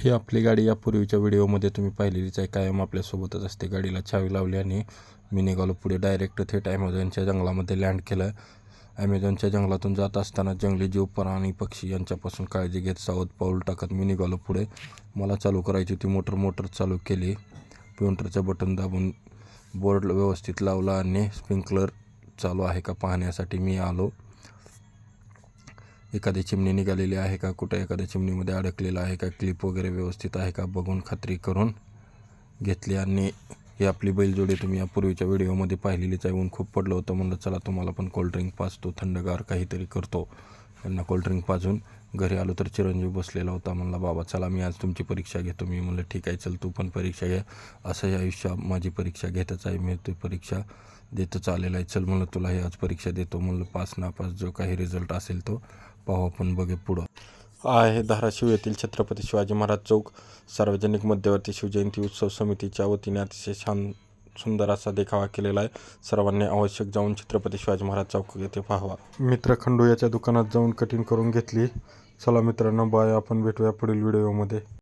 ही आपली गाडी यापूर्वीच्या व्हिडिओमध्ये तुम्ही पाहिलेलीच आहे. कायम आपल्यासोबतच असते. गाडीला चावी लावली आणि मी निघालो पुढे. डायरेक्ट थेट ॲमेझॉनच्या जंगलामध्ये लँड केलं. ॲमेझॉनच्या जंगलातून जात असताना जंगली जीव, प्राणी, पक्षी यांच्यापासून काळजी घेत सावध पाऊल टाकत मी निघालो पुढे. मला चालू करायची होती मोटर चालू केली. प्युंटरचं बटन दाबून बोर्ड व्यवस्थित लावला आणि स्प्रिंकलर चालू आहे का पाहण्यासाठी मी आलो. एखादी चिमणी निघालेली आहे का, कुठे एखाद्या चिमणीमध्ये अडकलेला आहे का, क्लिप वगैरे व्यवस्थित आहे का बघून खात्री करून घेतली. आणि ही आपली बैलजोडी तुम्ही यापूर्वीच्या व्हिडिओमध्ये पाहिलेलीच आहे. ऊन खूप पडलं होतं. म्हणलं चला तुम्हाला पण कोल्ड्रिंक पाजतो, थंडगार काहीतरी करतो. त्यांना कोल्ड्रिंक पाजून घरी आलो तर चिरंजीव बसलेला होता. म्हणला बाबा चला मी आज तुमची परीक्षा घेतो. मी म्हणलं ठीक आहे, चल तू पण परीक्षा घे. असं या आयुष्यात माझी परीक्षा घेतच आहे. मी ती परीक्षा देतच आलेला आहे. चल म्हणलं तुलाही आज परीक्षा देतो. म्हणलं पास नापास जो काही रिझल्ट असेल तो पाहू आपण, बघे पुढं. आहे धाराशिव येथील छत्रपती शिवाजी महाराज चौक. सार्वजनिक मध्यवर्ती शिवजयंती उत्सव समितीच्या वतीने अतिशय छान सुंदर असा देखावा केलेला आहे. सर्वांनी आवश्यक जाऊन छत्रपती शिवाजी महाराज चौक येथे पाहावा. मित्र खंडू याच्या दुकानात जाऊन कटिंग करून घेतली. चला मित्रांनो, बाय. आपण भेटूया पुढील व्हिडिओमध्ये.